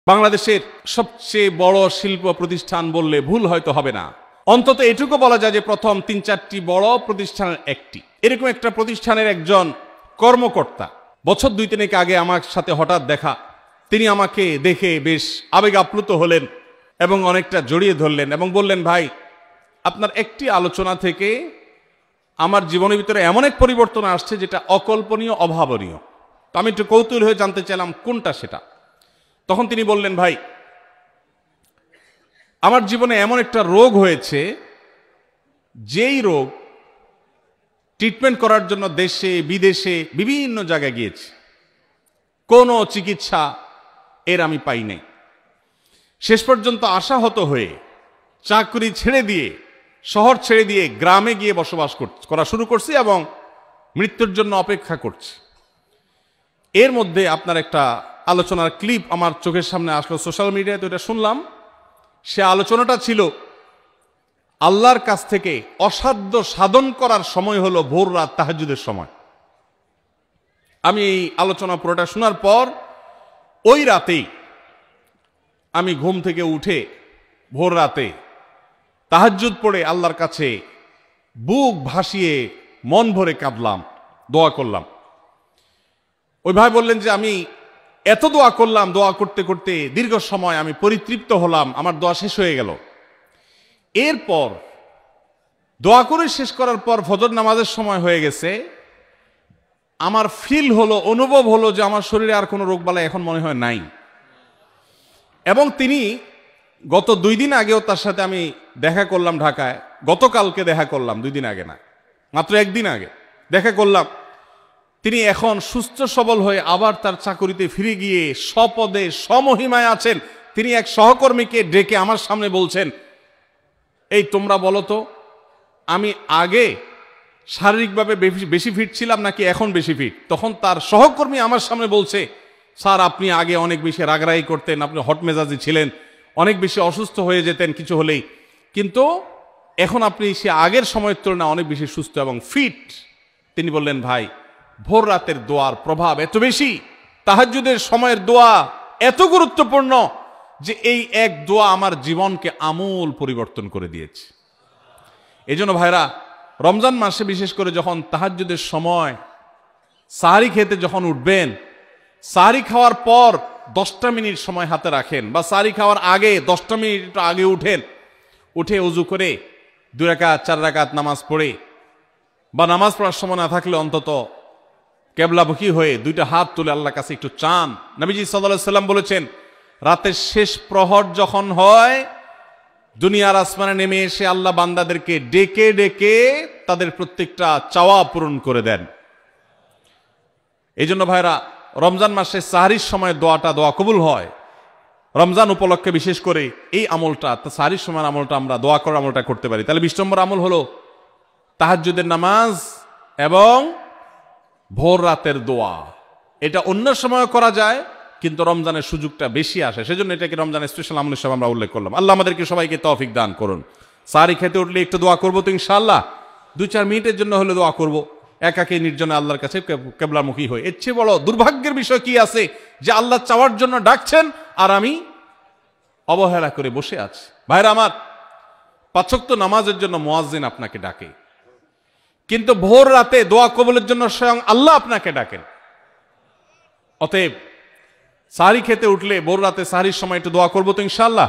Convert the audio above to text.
বাংলাদেশের সবচেয়ে বড় শিল্প প্রতিষ্ঠান বললে ভুল হয়তো হবে না। অন্তত এটুকু বলা যায় যে প্রথম ৩-৪টি বড় প্রতিষ্ঠানের একটি। এরকম একটা প্রতিষ্ঠানের একজন কর্মকর্তা বছর ২-৩ আগে আমার সাথে হঠাৎ দেখা। তিনি আমাকে দেখে বেশ আবেগ আপ্লুত হলেন এবং অনেকটা জড়িয়ে ধরলেন এবং বললেন, ভাই, আপনার একটি আলোচনা থেকে আমার জীবনের ভিতরে এমন এক পরিবর্তন আসছে যেটা অকল্পনীয়, অভাবনীয়। তো আমি একটু কৌতূহল হয়ে জানতে চাইলাম কোনটা সেটা। তখন তিনি বললেন, ভাই, আমার জীবনে এমন একটা রোগ হয়েছে, যেই রোগ ট্রিটমেন্ট করার জন্য দেশে বিদেশে বিভিন্ন জায়গায় গিয়েছে, কোনো চিকিৎসা এর আমি পাই নাই। শেষ পর্যন্ত আশাহত হয়ে চাকরি ছেড়ে দিয়ে, শহর ছেড়ে দিয়ে গ্রামে গিয়ে বসবাস করা শুরু করছি এবং মৃত্যুর জন্য অপেক্ষা করছি। এর মধ্যে আপনার একটা আলোচনার ক্লিপ আমার চোখের সামনে আসলো সোশ্যাল মিডিয়ায়, তো এটা শুনলাম। সে আলোচনাটা ছিল আল্লাহর কাছ থেকে অসাধ্য সাধন করার সময় হলো ভোর রাত তাহাজ্জুদের সময়। আমি এই আলোচনা পুরোটা শোনার পর ওই রাতেই আমি ঘুম থেকে উঠে ভোর রাতে তাহাজ্জুদ পড়ে আল্লাহর কাছে বুক ভাসিয়ে মন ভরে কাঁদলাম, দোয়া করলাম। ওই ভাই বললেন যে আমি এত দোয়া করলাম, দোয়া করতে করতে দীর্ঘ সময় আমি পরিতৃপ্ত হলাম, আমার দোয়া শেষ হয়ে গেল। এরপর দোয়া করে শেষ করার পর ফজর নামাজের সময় হয়ে গেছে, আমার ফিল হলো, অনুভব হলো যে আমার শরীরে আর কোনো রোগবালাই এখন মনে হয় নাই। এবং তিনি গত 2 দিন আগেও তার সাথে আমি দেখা করলাম ঢাকায়, গতকালকে দেখা করলাম, 2 দিন আগে না, মাত্র 1 দিন আগে দেখা করলাম। তিনি এখন সুস্থ সবল হয়ে আবার তার চাকরিতে ফিরে গিয়ে স্বপদে সমহিমায় আছেন। তিনি এক সহকর্মীকে ডেকে আমার সামনে বলছেন, এই তোমরা বলো তো, আমি আগে শারীরিকভাবে বেশি ফিট ছিলাম নাকি এখন বেশি ফিট? তখন তার সহকর্মী আমার সামনে বলছে, স্যার, আপনি আগে অনেক বেশি রাগারাগি করতেন, আপনি হট মেজাজি ছিলেন, অনেক বেশি অসুস্থ হয়ে যেতেন কিছু হলেই, কিন্তু এখন আপনি সে আগের সময়ের তুলনায় অনেক বেশি সুস্থ এবং ফিট। তিনি বললেন, ভাই, ভোর রাতের দোয়ার প্রভাব এত বেশি, তাহাজ্জুদের সময়ের দোয়া এত গুরুত্বপূর্ণ যে এই এক দোয়া আমার জীবনকে আমূল পরিবর্তন করে দিয়েছে। এই জন্য ভাইরা, রমজান মাসে বিশেষ করে যখন তাহাজ্জুদের সময় সাহারি খেতে যখন উঠবেন, সাহারি খাওয়ার পর 10টা মিনিট সময় হাতে রাখেন, বা সাহারি খাওয়ার আগে 10টা মিনিট আগে উঠে উজু করে 2 রাকাত 4 রাকাত নামাজ পড়ে, বা নামাজ পড়ার সময় না থাকলে অন্তত কেবলামুখী হয়ে 2টা হাত তুলে আল্লাহর কাছে একটু চান। নবীজি সাল্লাল্লাহু আলাইহি সাল্লাম বলেছেন, রাতের শেষ প্রহর যখন হয়, দুনিয়ার আসমানে নেমে এসে আল্লাহ বান্দাদেরকে ডেকে ডেকে তাদের প্রত্যেকটা চাওয়া পূরণ করে দেন। এই জন্য ভাইরা, রমজান মাসে সাহরির সময় দোয়া কবুল হয়। রমজান উপলক্ষে বিশেষ করে এই আমলটা, সাহরির সময় আমলটা, আমরা দোয়া করার আমলটা করতে পারি। তাহলে 20 নম্বর আমল হলো তাহাজ্জুদের নামাজ এবং ভোর রাতের দোয়া। এটা অন্য সময় করা যায়, কিন্তু রমজানের সুযোগটা বেশি আসে, সেজন্য এটাকে রমজানের স্পেশাল আমল হিসেবে আমরা উল্লেখ করলাম। আল্লাহ আমাদেরকে সবাইকে তৌফিক দান করুন। সাহারি খেতে উঠলে একটু দোয়া করবো তো ইনশাআল্লাহ, 2-4 মিনিটের জন্য হলে দোয়া করবো, একাকে নির্জনে আল্লাহর কাছে কেবলামুখী হয়ে। এর চেয়ে বড় দুর্ভাগ্যের বিষয় কি আছে যে আল্লাহ চাওয়ার জন্য ডাকছেন আর আমি অবহেলা করে বসে আছি। ভাইরা আমার, 5 ওয়াক্ত নামাজের জন্য মুয়াজ্জিন আপনাকে ডাকে, কিন্তু ভোর রাতে দোয়া কবুলের জন্য স্বয়ং আল্লাহ আপনাকে ডাকেন। অতএব সাহারি খেতে উঠলে ভোর রাতে সাহারির সময় একটু দোয়া করবো তো ইনশাআল্লাহ।